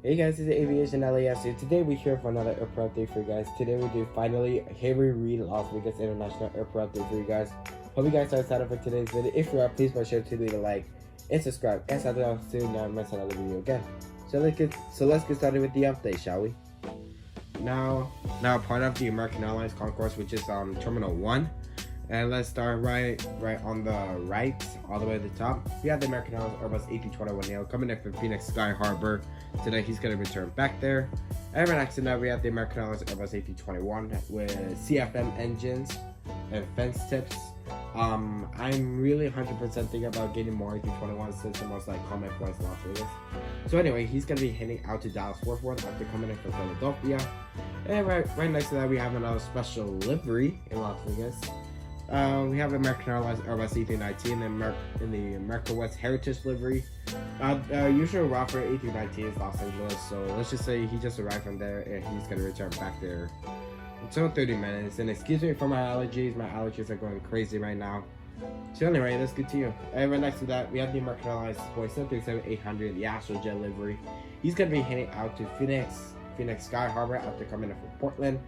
Hey guys, this is Aviation LAS here. Today we're here for another airport update for you guys. Today we do finally Harry Reid Las Vegas International Airport update for you guys. Hope you guys are excited for today's video. If you are, please make sure to leave a like and subscribe. And so that to never miss another video again. So let's get started with the update, shall we? Now part of the American Airlines concourse, which is Terminal 1. And let's start right on the right, all the way to the top. We have the American Airlines Airbus A321neo coming in from Phoenix Sky Harbor. Today he's going to return back there. And right next to that, we have the American Airlines Airbus A321 with CFM engines and fence tips. I'm really 100% thinking about getting more A321 since the most common flights in Las Vegas. So anyway, he's going to be heading out to Dallas Fort Worth after coming in from Philadelphia. And right next to that, we have another special livery in Las Vegas. We have American Airlines Airbus A319 in the America West Heritage livery. Usual route for A319 is Los Angeles, so let's just say he just arrived from there and he's gonna return back there until 30 minutes. And excuse me for my allergies are going crazy right now. So anyway, let's continue. And right next to that, we have the American Airlines Boeing 737-800, the AstroJet livery. He's gonna be heading out to Phoenix Sky Harbor after coming in from Portland.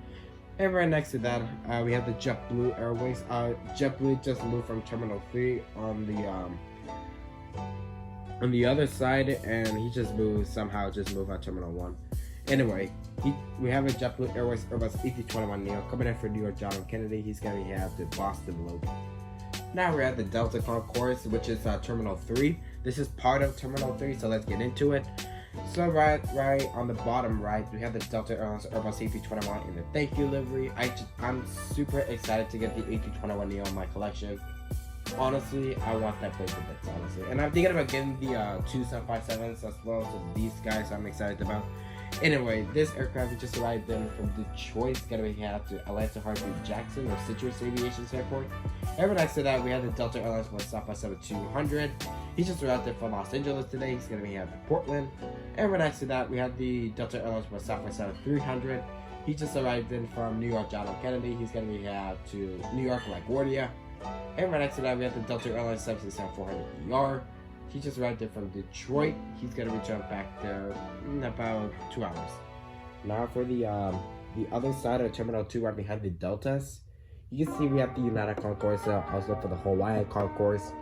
And right next to that, we have the JetBlue Airways. JetBlue just moved from Terminal 3 on the other side, and he just moved on Terminal 1. Anyway, we have a JetBlue Airways Airbus A321neo coming in for New York John F. Kennedy. He's going to have the Boston Logan. Now we're at the Delta Concourse, which is Terminal 3. This is part of Terminal 3, so let's get into it. So right on the bottom right, we have the Delta Airlines Airbus A321 in the thank you livery. I'm super excited to get the A321neo in my collection. Honestly, I want that plane for bits, honestly. And I'm thinking about getting the two 757s as well, so these guys I'm excited about. Anyway, this aircraft just arrived in from Detroit. It's gonna be headed to Atlanta Hartsfield Jackson or Citrus Aviation Airport. And right next to that, we have the Delta Airlines 757-200. He just arrived there from Los Angeles today. He's gonna be headed to Portland. And right next to that, we have the Delta Airlines 757-300. He just arrived in from New York John F. Kennedy. He's gonna be headed to New York LaGuardia. And right next to that, we have the Delta Airlines 767-400ER. He just arrived there from Detroit. He's gonna return back there in about 2 hours. Now for the other side of Terminal 2, right behind the Deltas, you can see we have the United Concourse, also for the Hawaiian Concourse.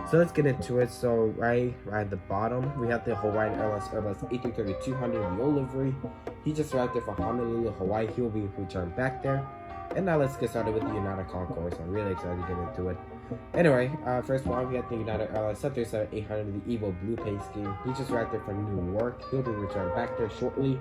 So let's get into it. So right at the bottom, we have the Hawaiian Airlines Airbus A330-200 Neo livery. He just arrived there from Honolulu, Hawaii. He will be returned back there. And now let's get started with the United Concourse. I'm really excited to get into it. Anyway, first one, we have the United Airlines 737-800, the Evo Blue Pay scheme. He just arrived there from New York. He'll be returned back there shortly.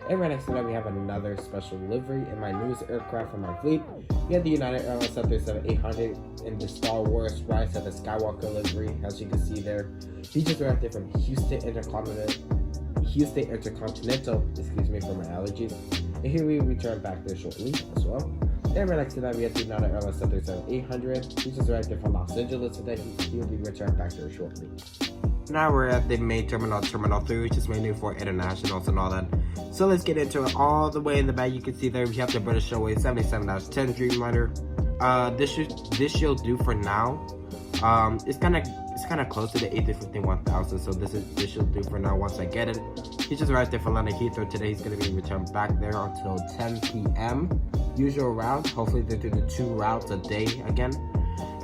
And right next to that, we have another special livery in my newest aircraft from my fleet. We have the United Airlines 737-800 in the Star Wars Rise of the Skywalker livery, as you can see there. He just arrived there from Houston Intercontinental, excuse me for my allergies. And here we return back there shortly as well. And right next to that, we have the United Airlines 737-800. He just arrived there from Los Angeles today. He will be returned back there shortly. Now we're at the main terminal, Terminal 3, which is mainly for internationals and all that. So let's get into it. All the way in the back, you can see there we have the British Airways 77-10 Dreamliner. This should do for now. It's kind of close to the A350-1000, so this should do for now once I get it. He just arrived there from London Heathrow today. He's going to be returned back there until 10 p.m. Usual route. Hopefully they do the 2 routes a day again.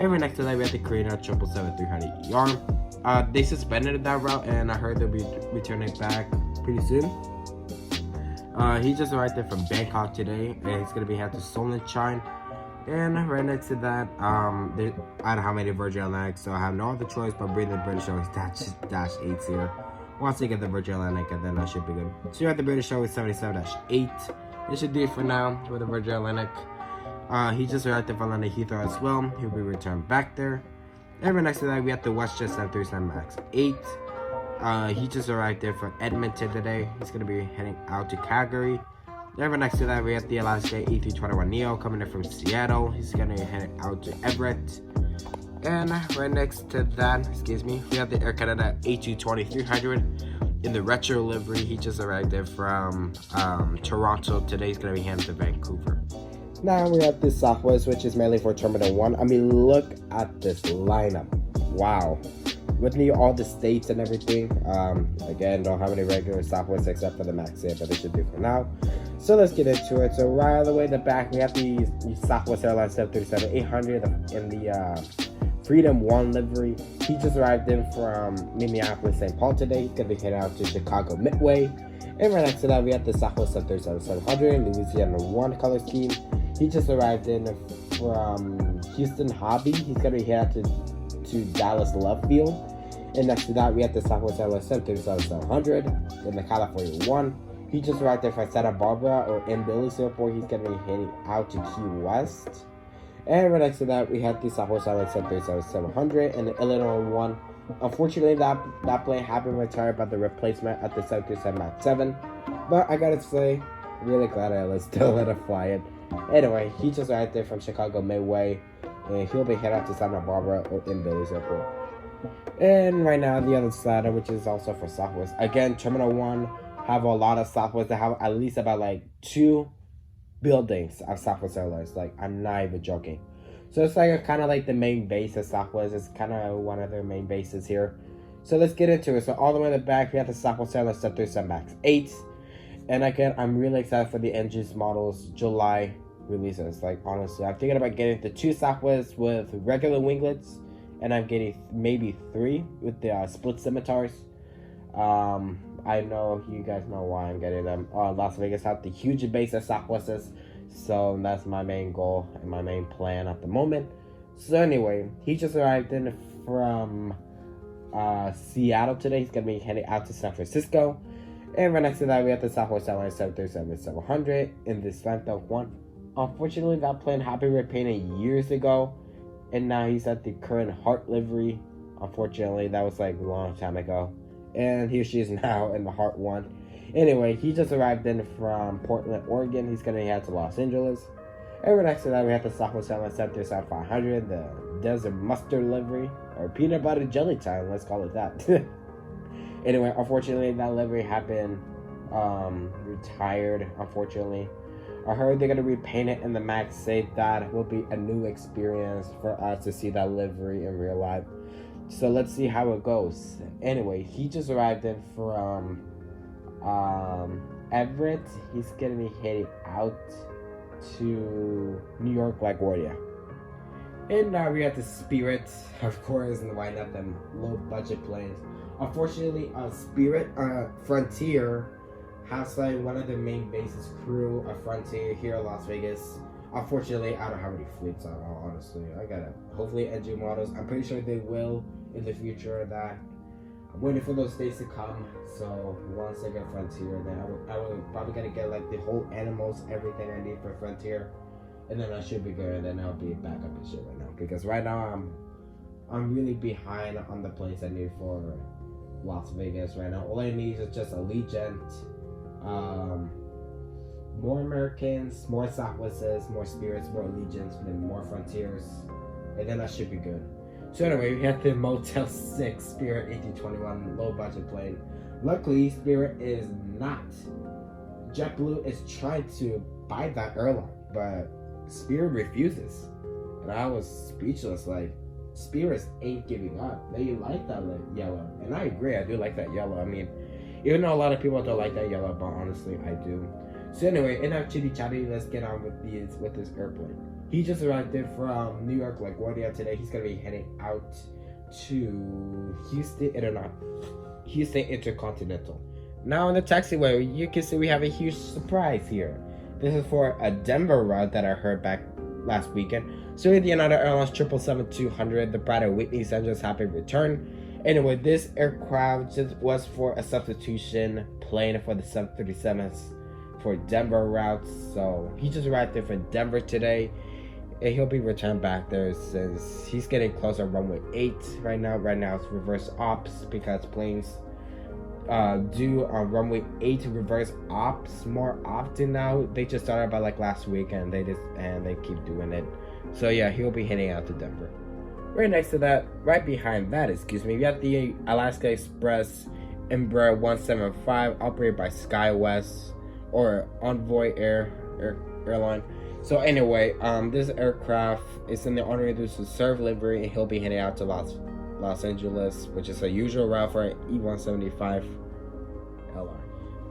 And right next to that, we have the Korean 777-300ER. They suspended that route, and I heard they'll be returning back pretty soon. He just arrived there from Bangkok today, and he's going to be headed to Songchon. And right next to that, I don't have any Virgin Atlantic, so I have no other choice but bring the British Airways Dash 8s here. Once I get the Virgin Atlantic, and then I should be good. So you have the British Airways 77-8. This should do it for now with the Virgin Atlantic. He just arrived there from London Heathrow as well. He'll be returned back there. And right next to that, we have the WestJet 737 MAX 8. He just arrived there from Edmonton today. He's going to be heading out to Calgary. Then right next to that, we have the Alaska A321neo coming in from Seattle. He's going to be heading out to Everett. And right next to that, we have the Air Canada A220-300 in the retro livery. He just arrived there from Toronto. Today he's going to be heading to Vancouver. Now we have this Southwest, which is mainly for Terminal 1. I mean, look at this lineup. Wow. with me all the states and everything. Again, don't have any regular Southwest except for the Max Air, but they should do for now. So let's get into it. So right all the way in the back, we have the Southwest Airlines 737-800 in the Freedom 1 livery. He just arrived in from Minneapolis, St. Paul today. He's going to be heading out to Chicago Midway. And right next to that, we have the Southwest 737-700 Louisiana 1 color scheme. He just arrived in from Houston Hobby. He's going to be heading out to Dallas Love Field. And next to that, we have the Southwest Airlines 737-700 in the California 1. He just arrived there from Santa Barbara or in Dulles Airport. He's going to be heading out to Key West. And right next to that, we have the Southwest Airlines 737-700 and the Illinois 1. Unfortunately, that plane had been retired by the replacement at the 737 MAX 7. But I gotta say, really glad I still let it fly it. Anyway, he just arrived there from Chicago Midway. And he'll be heading out to Santa Barbara or in Dulles Airport. And right now, the other side, which is also for Southwest. Again, Terminal 1 have a lot of Southwest. They have at least about like 2 buildings of Southwest Airlines. Like, I'm not even joking. So it's like kind of like the main base of Southwest. It's kind of one of their main bases here. So let's get into it. So all the way in the back, we have the Southwest Airlines 737 MAX 8. And again, I'm really excited for the engines models July releases. Like, honestly, I'm thinking about getting the 2 Southwest with regular winglets. And I'm getting maybe 3 with the split scimitars. I know you guys know why I'm getting them. Las Vegas have the huge base of Southwest's, so that's my main goal and my main plan at the moment. So anyway, he just arrived in from Seattle today. He's gonna be heading out to San Francisco, and right next to that we have the Southwest Airlines 737-700 in the Slam Dunk 1. Unfortunately, that plane had been repainted years ago, and now he's at the current Heart livery. Unfortunately, that was like a long time ago. And here she is now in the Heart 1. Anyway, he just arrived in from Portland, Oregon. He's going to head to Los Angeles. And right next to that, we have the Southwest Airlines 737-500, the Desert Mustard livery, or Peanut Butter Jelly Time, let's call it that. Anyway, unfortunately, that livery had been retired, unfortunately. I heard they're going to repaint it in the MAX 8. That will be a new experience for us to see that livery in real life. So let's see how it goes. Anyway, he just arrived in from Everett. He's gonna be heading out to New York LaGuardia. And now we have the Spirit, of course, and why not them low budget planes. Unfortunately, Spirit Frontier has like one of the main bases crew of Frontier here in Las Vegas. Unfortunately, I don't have any fleets on, honestly. I gotta, hopefully engine models. I'm pretty sure they will in the future of that. I'm waiting for those days to come. So once I get Frontier, then I will probably gonna get like the whole animals, everything I need for Frontier. And then I should be good, and then I'll be back up and shit right now. Because right now I'm really behind on the planes I need for Las Vegas right now. All I need is just Allegiant, more Americans, more Southwests, more Spirits, more Allegiants, and then more Frontiers, and then that should be good. So anyway, we have the Motel 6 Spirit A321 low budget plane. Luckily, Spirit is not. JetBlue is trying to buy that airline, but Spirit refuses. And I was speechless, like, Spirits ain't giving up. They like that yellow, and I agree, I do like that yellow. I mean, even though a lot of people don't like that yellow, but honestly, I do. So anyway, enough chitty chatty. Let's get on with this airplane. He just arrived in from New York LaGuardia today. He's gonna be heading out to Houston Intercontinental. Now in the taxiway, you can see we have a huge surprise here. This is for a Denver route that I heard back last weekend. So the United Airlines 777-200, the Pratt & Whitney's engines have been returned. Anyway, this aircraft just was for a substitution plane for the 737s for Denver routes. So he just arrived there for Denver today, and he'll be returned back there since he's getting close to runway 8 right now. Right now it's reverse ops because planes do on runway 8 reverse ops more often now. They just started by like last week, and they keep doing it. So yeah, he'll be heading out to Denver. Right next to that, right behind that, we have the Alaska Express Embraer 175 operated by SkyWest or Envoy airline. So anyway, this aircraft is in the Honor to Serve livery, and he'll be heading out to Las Los Angeles, which is a usual route for an E175 LR.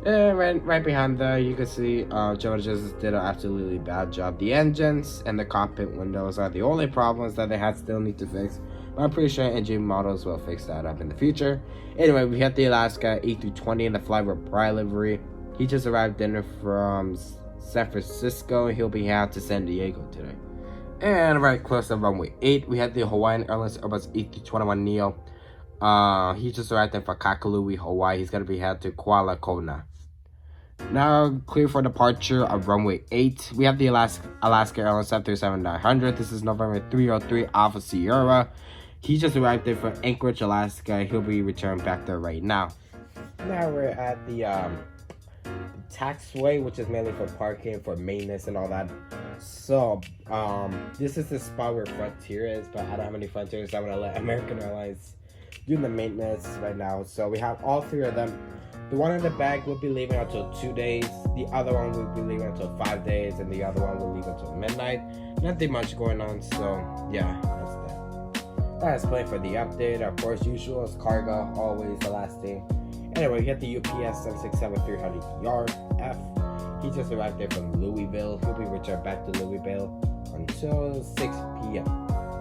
And right behind there, you can see Gemini just did an absolutely bad job. The engines and the cockpit windows are the only problems that they still need to fix. But I'm pretty sure engine models will fix that up in the future. Anyway, we have the Alaska A320 in the Fly with Pride livery. He just arrived dinner from San Francisco. He'll be headed to San Diego today. And right close to runway 8, we have the Hawaiian Airlines Airbus A321neo. He just arrived in Kakalui, Hawaii. He's going to be headed to Kuala Kona. Now clear for departure of runway 8. We have the Alaska Airlines 737-900. This is November 303 Alpha Sierra. He just arrived there from Anchorage, Alaska. He'll be returned back there right now. Now we're at the taxway, which is mainly for parking, for maintenance, and all that. So, this is the spot where Frontier is, but I don't have any Frontiers. I'm gonna let American Airlines do the maintenance right now. So we have all 3 of them. The one in the back will be leaving until 2 days. The other one will be leaving until 5 days, and the other one will leave until midnight. Nothing much going on, so yeah, that's that. That's plenty for the update. Of course, usual is cargo, always the last thing. Anyway, we get the UPS 767-300ERF. He just arrived there from Louisville. He'll be returned back to Louisville until 6 p.m.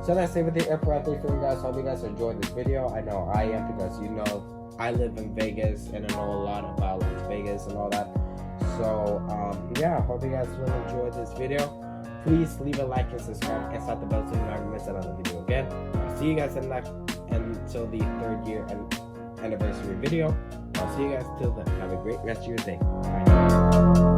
So that's it with the airport update for you guys. Hope you guys enjoyed this video. I know I am, because you know I live in Vegas and I know a lot about Las Vegas and all that. So yeah, hope you guys will enjoy this video. Please leave a like and subscribe and start the bell so you never miss another video again. I'll see you guys in next until the 3rd year anniversary video. I'll see you guys till then. Have a great rest of your day. Bye.